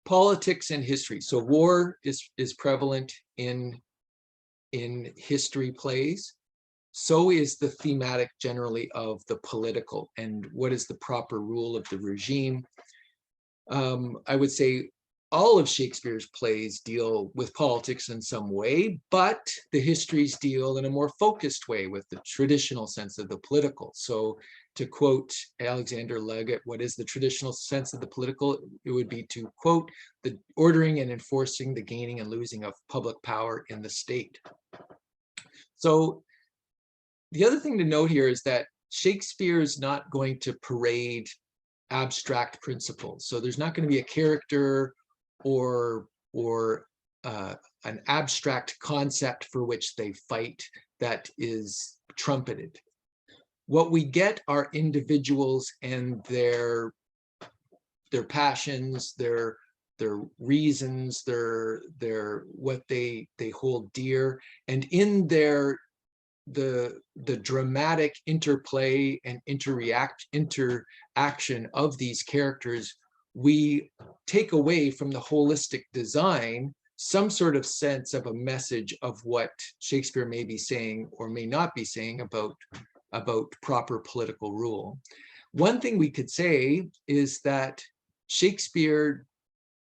politics and history. So war is prevalent in history plays. So is the thematic generally of the political and what is the proper rule of the regime. I would say all of Shakespeare's plays deal with politics in some way, but the histories deal in a more focused way with the traditional sense of the political. So to quote Alexander Leggett, what is the traditional sense of the political? It would be to quote, the ordering and enforcing the gaining and losing of public power in the state. So the other thing to note here is that Shakespeare is not going to parade abstract principles. So there's not going to be a character or an abstract concept for which they fight that is trumpeted. What we get are individuals and their passions, their reasons, their what they hold dear, and in the dramatic interplay and interaction of these characters, we take away from the holistic design some sort of sense of a message of what Shakespeare may be saying or may not be saying about proper political rule. One thing we could say is that Shakespeare,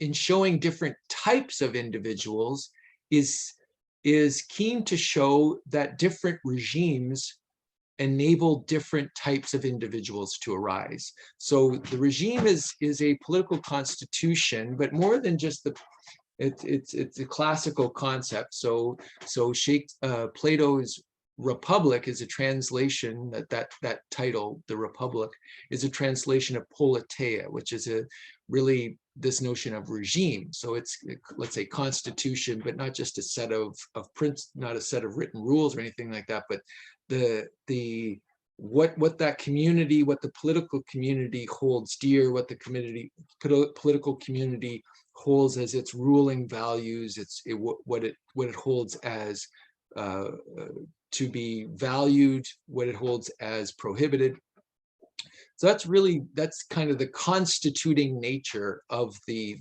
in showing different types of individuals, is keen to show that different regimes enable different types of individuals to arise. So the regime is a political constitution, but more than just it's a classical concept. So Plato's Republic is a translation, that title, the Republic, is a translation of politeia, which is really this notion of regime. So it's, let's say, constitution, but not just a set of not a set of written rules or anything like that, but what that community, what the political community holds dear, what the political community holds as its ruling values, what it holds as to be valued, what it holds as prohibited. So that's kind of the constituting nature of the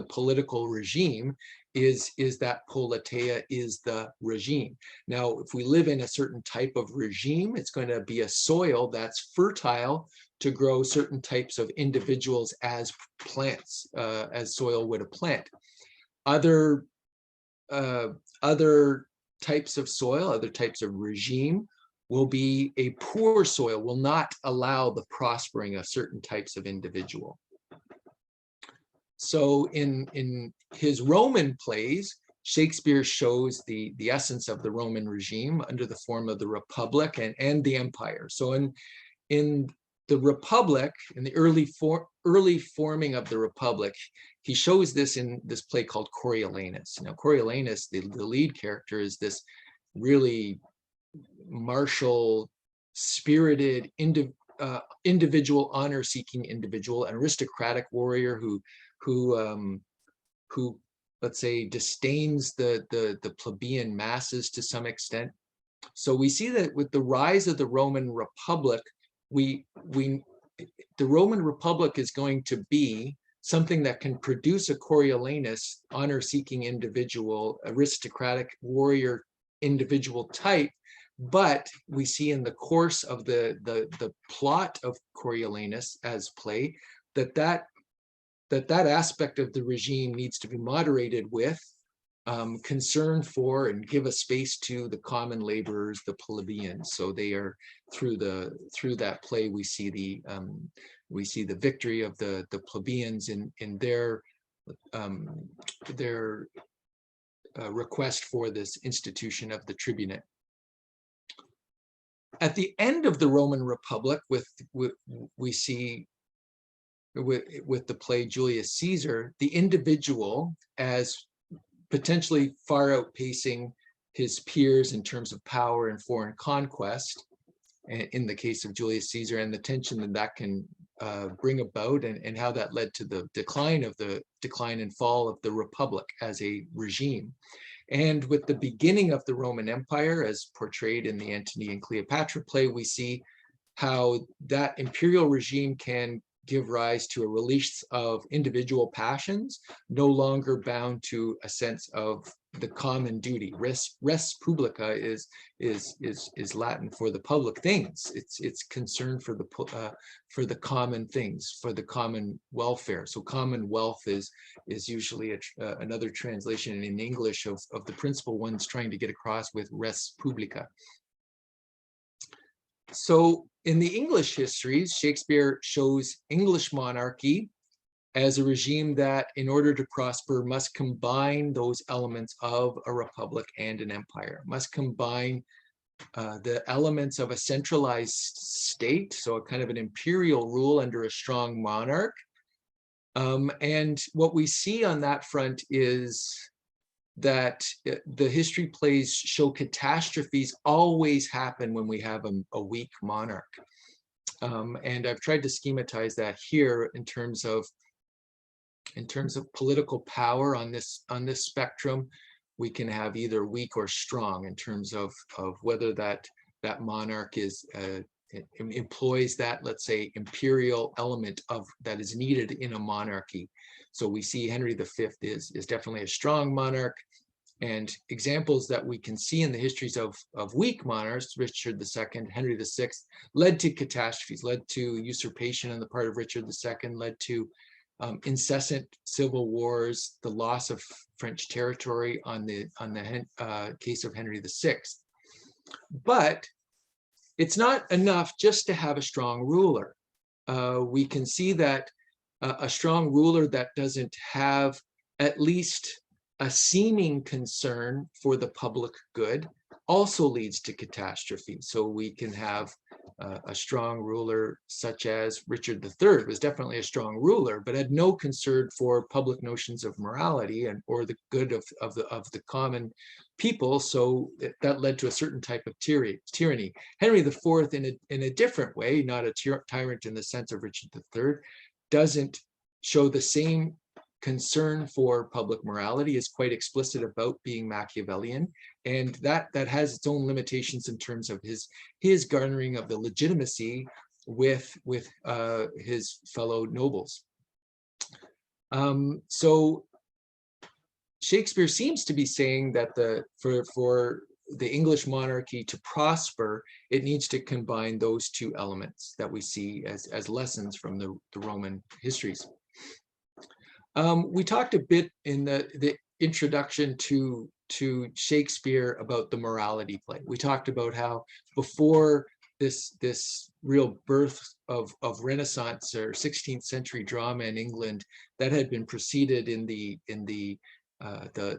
political regime, is that politeia is the regime. Now, if we live in a certain type of regime, it's going to be a soil that's fertile to grow certain types of individuals as plants, as soil would a plant. Other types of soil, other types of regime will be a poor soil, will not allow the prospering of certain types of individual. So in his Roman plays, Shakespeare shows the essence of the Roman regime under the form of the Republic and the Empire. So in the Republic, in the early forming of the Republic, he shows this in this play called Coriolanus. Now, Coriolanus, the lead character, is this really martial, spirited, individual, honor-seeking individual, an aristocratic warrior who let's say disdains the plebeian masses to some extent. So we see that with the rise of the Roman Republic, the Roman Republic is going to be something that can produce a Coriolanus, honor-seeking individual, aristocratic warrior individual type. But we see in the course of the plot of Coriolanus as play that aspect of the regime needs to be moderated with concern for and give a space to the common laborers, the plebeians. So they are through that play we see the victory of the plebeians in their request for this institution of the tribunate. At the end of the Roman Republic, we see with the play Julius Caesar, the individual as potentially far outpacing his peers in terms of power and foreign conquest, in the case of Julius Caesar, and the tension that can bring about, and how that led to the decline and fall of the Republic as a regime. And with the beginning of the Roman Empire, as portrayed in the Antony and Cleopatra play, we see how that imperial regime can give rise to a release of individual passions, no longer bound to a sense of the common duty. Res publica is Latin for the public things. It's concern for the common things, for the common welfare. So commonwealth is usually another translation in English of the principle one's trying to get across with res publica. So in the English histories, Shakespeare shows English monarchy as a regime that, in order to prosper, must combine those elements of a republic and an empire, must combine the elements of a centralized state, so a kind of an imperial rule under a strong monarch. And what we see on that front is that the history plays show catastrophes always happen when we have a weak monarch. And I've tried to schematize that here in terms of political power on this spectrum. We can have either weak or strong in terms of whether that monarch is employs that, let's say, imperial element that is needed in a monarchy. So we see Henry V is definitely a strong monarch, and examples that we can see in the histories of weak monarchs, Richard II, Henry VI, led to catastrophes, led to usurpation on the part of Richard II, led to incessant civil wars, the loss of French territory on the case of Henry VI. But it's not enough just to have a strong ruler. We can see that a strong ruler that doesn't have at least a seeming concern for the public good also leads to catastrophe. So we can have a strong ruler such as Richard III was definitely a strong ruler, but had no concern for public notions of morality or the good of the common people. So that led to a certain type of tyranny. Henry IV, in a different way, not a tyrant in the sense of Richard III, doesn't show the same concern for public morality, is quite explicit about being Machiavellian, and that has its own limitations in terms of his garnering of the legitimacy with his fellow nobles. So Shakespeare seems to be saying that for the English monarchy to prosper, it needs to combine those two elements that we see as lessons from the Roman histories. We talked a bit in the introduction to Shakespeare about the morality play. We talked about how before this real birth of Renaissance or 16th century drama in England, that had been preceded in the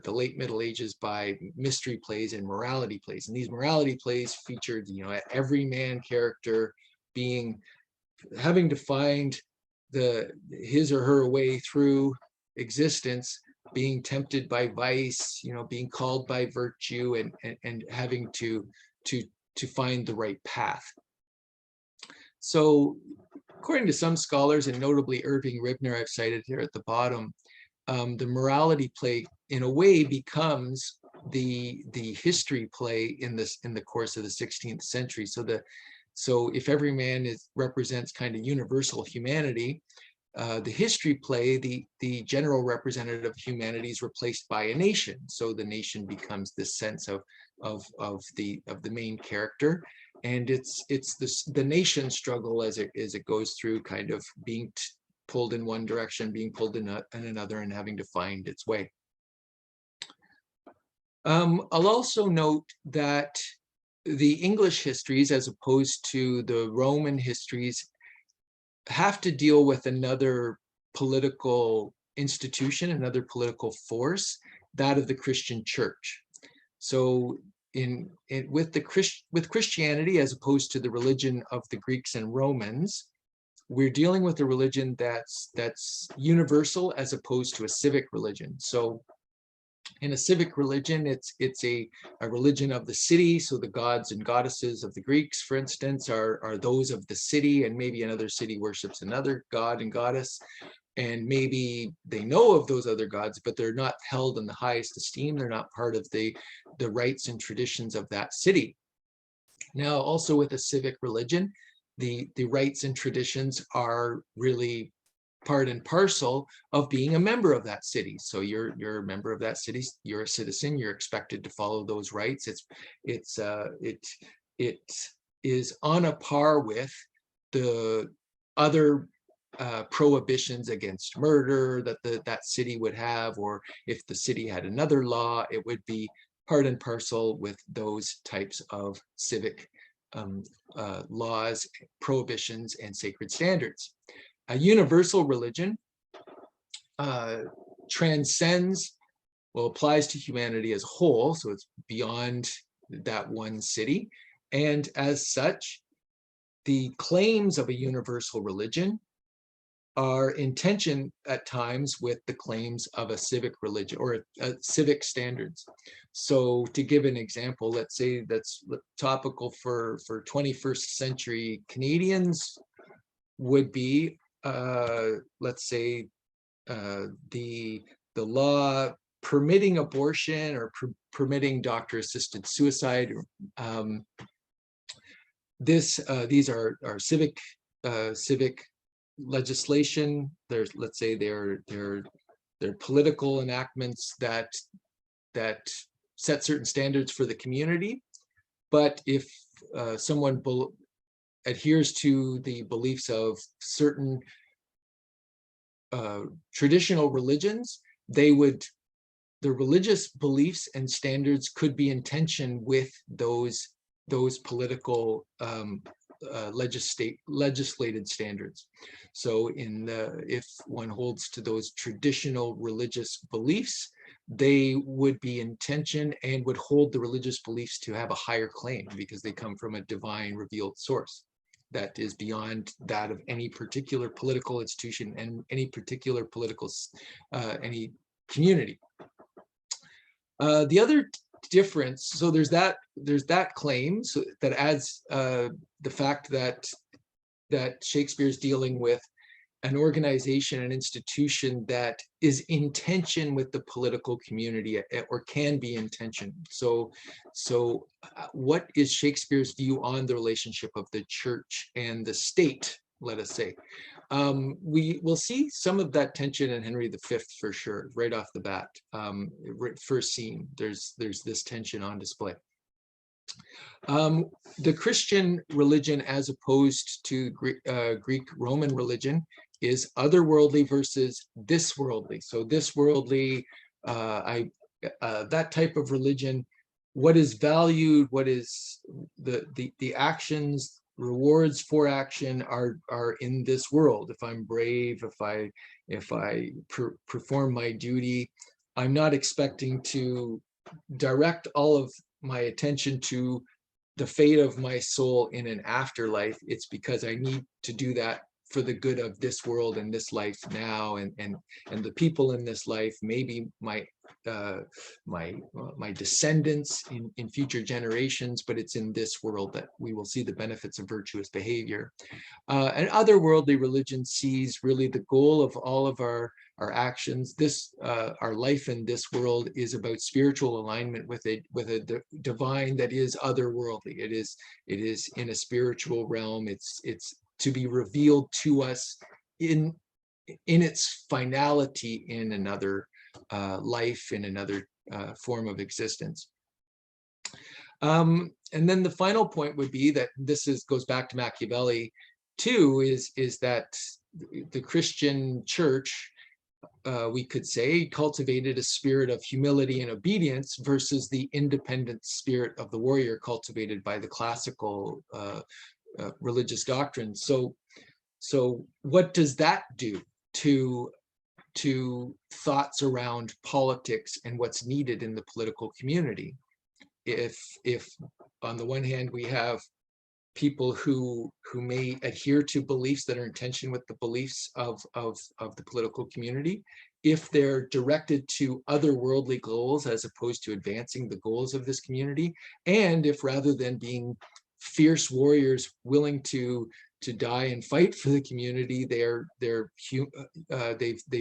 late Middle Ages by mystery plays and morality plays. And these morality plays featured, an everyman character having to find his or her way through existence, being tempted by vice, being called by virtue, and having to find the right path. So according to some scholars, and notably Irving Ribner, I've cited here at the bottom, the morality play in a way becomes the history play in the course of the 16th century. So if every man represents kind of universal humanity, the history play, the general representative of humanity, is replaced by a nation. So the nation becomes this sense of the main character, and it's the nation struggle as it goes through, kind of being pulled in one direction, being pulled in another, and having to find its way. I'll also note that the English histories, as opposed to the Roman histories, have to deal with another political institution, another political force, that of the Christian church. So with Christianity, as opposed to the religion of the Greeks and Romans, we're dealing with a religion that's universal as opposed to a civic religion. So in a civic religion, it's a religion of the city. So the gods and goddesses of the Greeks, for instance, are those of the city, and maybe another city worships another god and goddess, and maybe they know of those other gods, but they're not held in the highest esteem. They're not part of the rites and traditions of that city. Now, also with a civic religion, the rights and traditions are really part and parcel of being a member of that city. So you're a member of that city, you're a citizen, you're expected to follow those rights. It is on a par with the other prohibitions against murder that that city would have, or if the city had another law, it would be part and parcel with those types of civic laws, prohibitions, and sacred standards. A universal religion transcends, well, applies to humanity as a whole, so it's beyond that one city. And as such, the claims of a universal religion are in tension at times with the claims of a civic religion or civic standards. So to give an example, let's say that's topical for 21st century Canadians would be, let's say, the law permitting abortion or permitting doctor-assisted suicide. These are civic legislation. There's, let's say, they're political enactments that set certain standards for the community. But if someone adheres to the beliefs of certain traditional religions, the religious beliefs and standards could be in tension with those political legislated standards. So if one holds to those traditional religious beliefs, they would be in tension and would hold the religious beliefs to have a higher claim because they come from a divine revealed source that is beyond that of any particular political institution and any particular political any community. The other difference, so there's that claim, so that adds the fact that Shakespeare is dealing with an organization, an institution that is in tension with the political community, or can be in tension. So what is Shakespeare's view on the relationship of the church and the state, let us say? We will see some of that tension in Henry V for sure, right off the bat. First scene, there's this tension on display. The Christian religion, as opposed to Greek Roman religion, is otherworldly versus this worldly. So this worldly, that type of religion, what is valued, what is the actions, rewards for action are in this world. If I'm brave, if I perform my duty, I'm not expecting to direct all of my attention to the fate of my soul in an afterlife. It's because I need to do that for the good of this world and this life now, and the people in this life, maybe my descendants in future generations, but it's in this world that we will see the benefits of virtuous behavior. And otherworldly religion sees really the goal of all of our actions. Our life in this world is about spiritual alignment with a divine that is otherworldly. It is in a spiritual realm. It's to be revealed to us in its finality in another life, in another form of existence. And then the final point would be that goes back to Machiavelli too, is that the Christian church, we could say, cultivated a spirit of humility and obedience versus the independent spirit of the warrior cultivated by the classical religious doctrine. So what does that do to thoughts around politics and what's needed in the political community? If on the one hand we have people who may adhere to beliefs that are in tension with the beliefs of the political community, if they're directed to otherworldly goals as opposed to advancing the goals of this community, and if rather than being fierce warriors willing to die and fight for the community, they've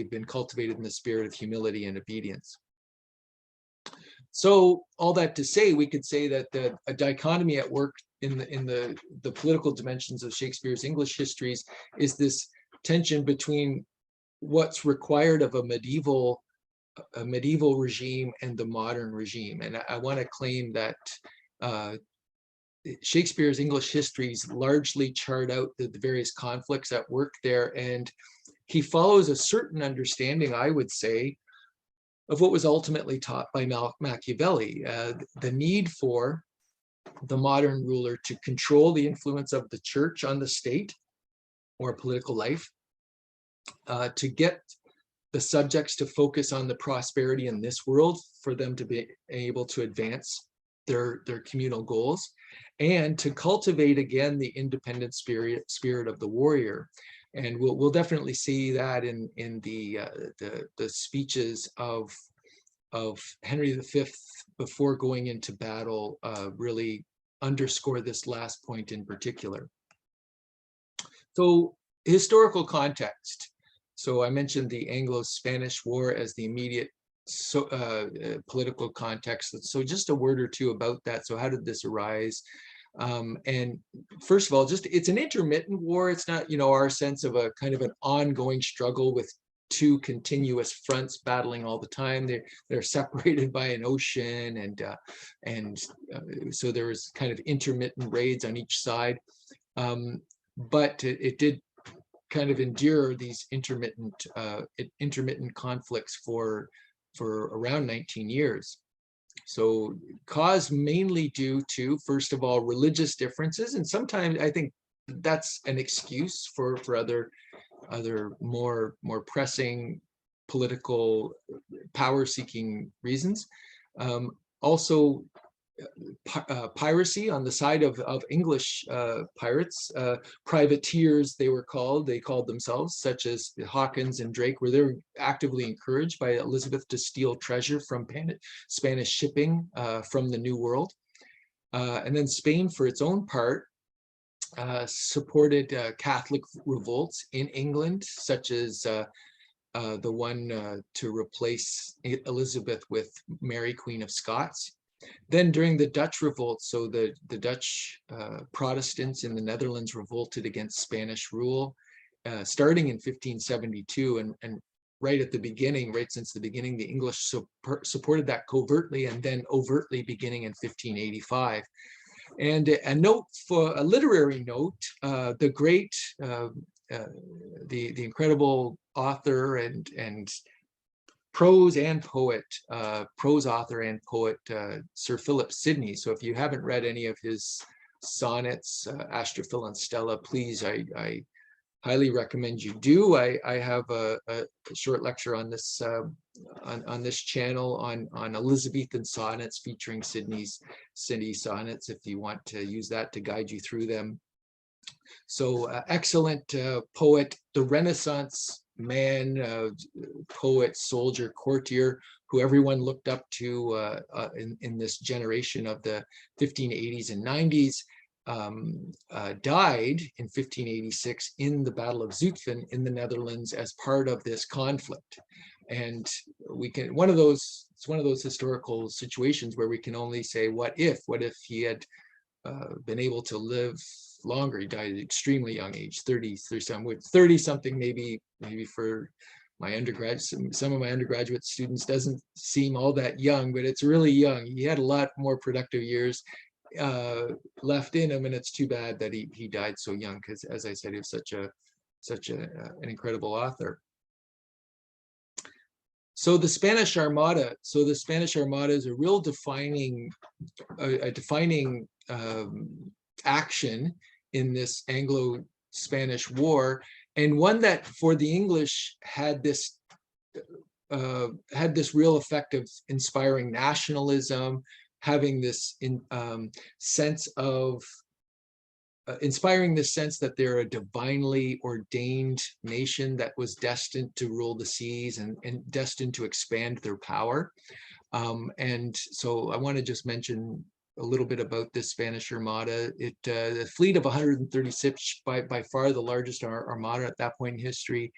been cultivated in the spirit of humility and obedience. So all that to say, we could say that a dichotomy at work the political dimensions of Shakespeare's English histories is this tension between what's required of a medieval regime and the modern regime. And I want to claim that Shakespeare's English histories largely chart out the various conflicts at work there, and he follows a certain understanding, I would say, of what was ultimately taught by Machiavelli, the need for the modern ruler to control the influence of the church on the state or political life, to get the subjects to focus on the prosperity in this world for them to be able to advance their communal goals, and to cultivate again the independent spirit of the warrior. And we'll definitely see that in the speeches of Henry V before going into battle, really underscore this last point in particular. So historical context. So I mentioned the Anglo-Spanish War as the immediate political context. So just a word or two about that. So how did this arise? And first of all, it's an intermittent war. It's not, our sense of a kind of an ongoing struggle with two continuous fronts battling all the time. They're separated by an ocean, and so there was kind of intermittent raids on each side. But it did kind of endure these intermittent conflicts for around 19 years. So caused mainly due to, first of all, religious differences, and sometimes I think that's an excuse for other more pressing political power-seeking reasons. Also, piracy on the side of English pirates, privateers they called themselves, such as Hawkins and Drake, where they were actively encouraged by Elizabeth to steal treasure from Spanish shipping from the New World. And then Spain, for its own part, supported Catholic revolts in England, such as the one to replace Elizabeth with Mary, Queen of Scots. Then during the Dutch revolt, so the Dutch Protestants in the Netherlands revolted against Spanish rule, starting in 1572, and right at the beginning, right since the beginning, the English supported that covertly and then overtly beginning in 1585. And a literary note, the great, the incredible author and prose author and poet, Sir Philip Sidney. So if you haven't read any of his sonnets, Astrophil and Stella, please, I highly recommend you do. I have a short lecture on this on this channel on Elizabethan sonnets featuring Sidney's sonnets, if you want to use that to guide you through them. So excellent poet, the Renaissance man, poet, soldier, courtier, who everyone looked up to in this generation of the 1580s and 90s, died in 1586 in the Battle of Zutphen in the Netherlands as part of this conflict. And it's one of those historical situations where we can only say, what if he had been able to live longer. He died at an extremely young age, 30 something, maybe for my undergraduate, some of my undergraduate students doesn't seem all that young, but it's really young. He had a lot more productive years left in him, and it's too bad that he died so young, because, as I said, he was such an incredible author. So the Spanish Armada. So the Spanish Armada is a real defining action in this Anglo-Spanish War, and one that for the English had this real effect of inspiring nationalism, having this sense of inspiring this sense that they're a divinely ordained nation that was destined to rule the seas and destined to expand their power. And so I want to just mention a little bit about this Spanish Armada. The fleet of 130 ships, by far the largest armada at that point in history,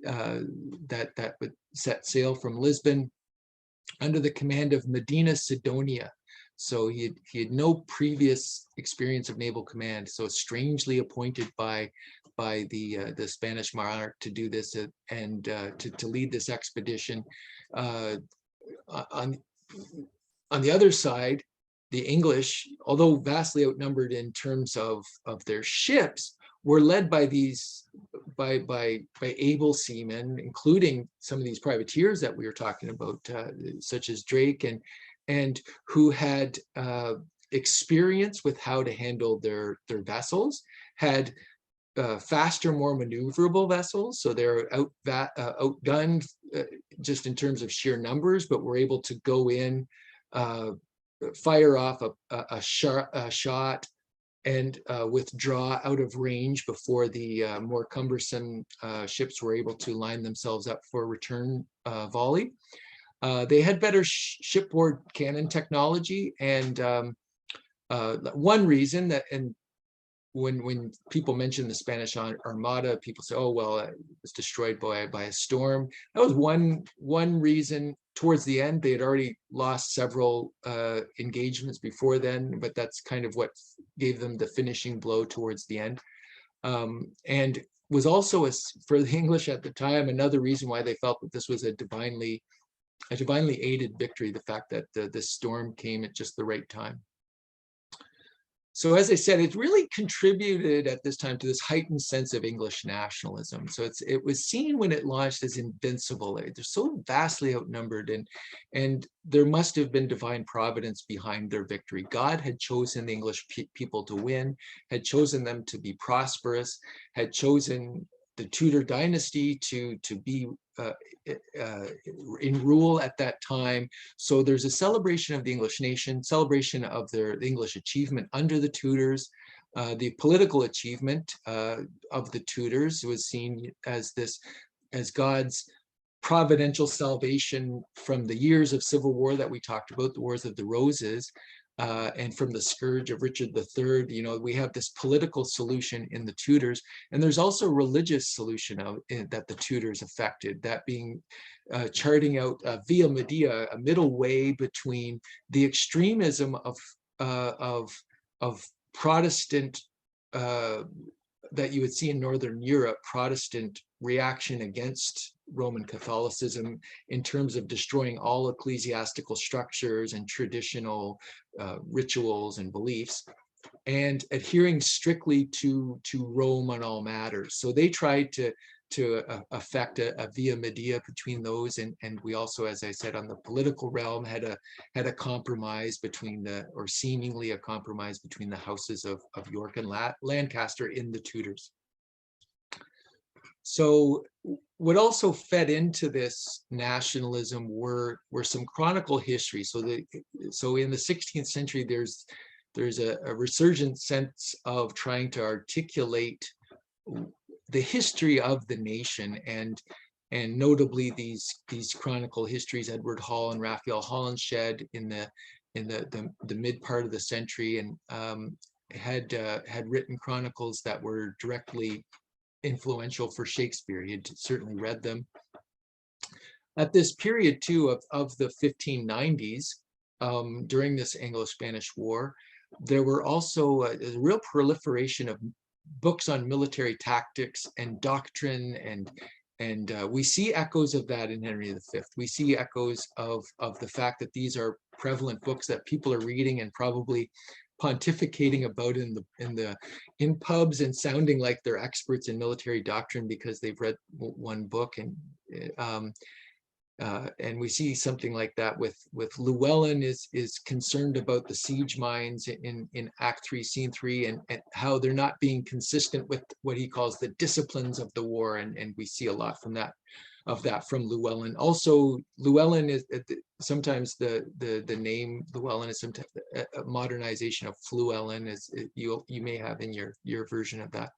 that would set sail from Lisbon under the command of Medina Sidonia. So he had no previous experience of naval command. So strangely appointed by the Spanish monarch to do this and to lead this expedition. On the other side, the English, although vastly outnumbered in terms of their ships, were led by able seamen, including some of these privateers that we were talking about, such as Drake, and who had experience with how to handle their vessels, had faster, more maneuverable vessels. So they're outgunned just in terms of sheer numbers, but were able to go in, fire off a shot, and withdraw out of range before the more cumbersome ships were able to line themselves up for a return volley. They had better shipboard cannon technology, and one reason that, and when people mention the Spanish Armada, people say, "Oh well, it was destroyed by a storm." That was one reason. Towards the end, they had already lost several engagements before then, but that's kind of what gave them the finishing blow towards the end, and was also, for the English at the time, another reason why they felt that this was a divinely aided victory. The fact that the storm came at just the right time. So as I said, it really contributed at this time to this heightened sense of English nationalism. So it was seen when it launched as invincible. They're so vastly outnumbered, and there must have been divine providence behind their victory. God had chosen the English people to win, had chosen them to be prosperous, had chosen the Tudor dynasty to be in rule at that time. So there's a celebration of the English nation, celebration of the English achievement under the Tudors. The political achievement of the Tudors was seen as God's providential salvation from the years of civil war that we talked about, the Wars of the Roses, and from the scourge of Richard III. We have this political solution in the Tudors, and there's also a religious solution that the Tudors affected, that being charting out via Media, a middle way between the extremism of Protestant that you would see in Northern Europe, Protestant reaction against Roman Catholicism in terms of destroying all ecclesiastical structures and traditional rituals and beliefs, and adhering strictly to Rome on all matters. So they tried to affect a via Media between those, and we also, as I said, on the political realm, had a compromise between or seemingly a compromise between the houses of York and Lancaster in the Tudors. So what also fed into this nationalism were some chronicle history. So in the 16th century, there's a resurgent sense of trying to articulate the history of the nation, and notably these chronicle histories, Edward Hall and Raphael Holinshed in the mid part of the century, and had written chronicles that were directly influential for Shakespeare. He had certainly read them. At this period too of the 1590s, during this Anglo-Spanish War, there were also a real proliferation of books on military tactics and doctrine, and we see echoes of that in Henry V. We see echoes of the fact that these are prevalent books that people are reading and probably pontificating about in pubs and sounding like they're experts in military doctrine because they've read one book, and we see something like that with Llewellyn is concerned about the siege mines in Act 3, Scene 3, and how they're not being consistent with what he calls the disciplines of the war, and we see a lot from that from Llewellyn. Also, Llewellyn is sometimes the name Llewellyn is sometimes a modernization of Fluellen, as you may have in your version of that.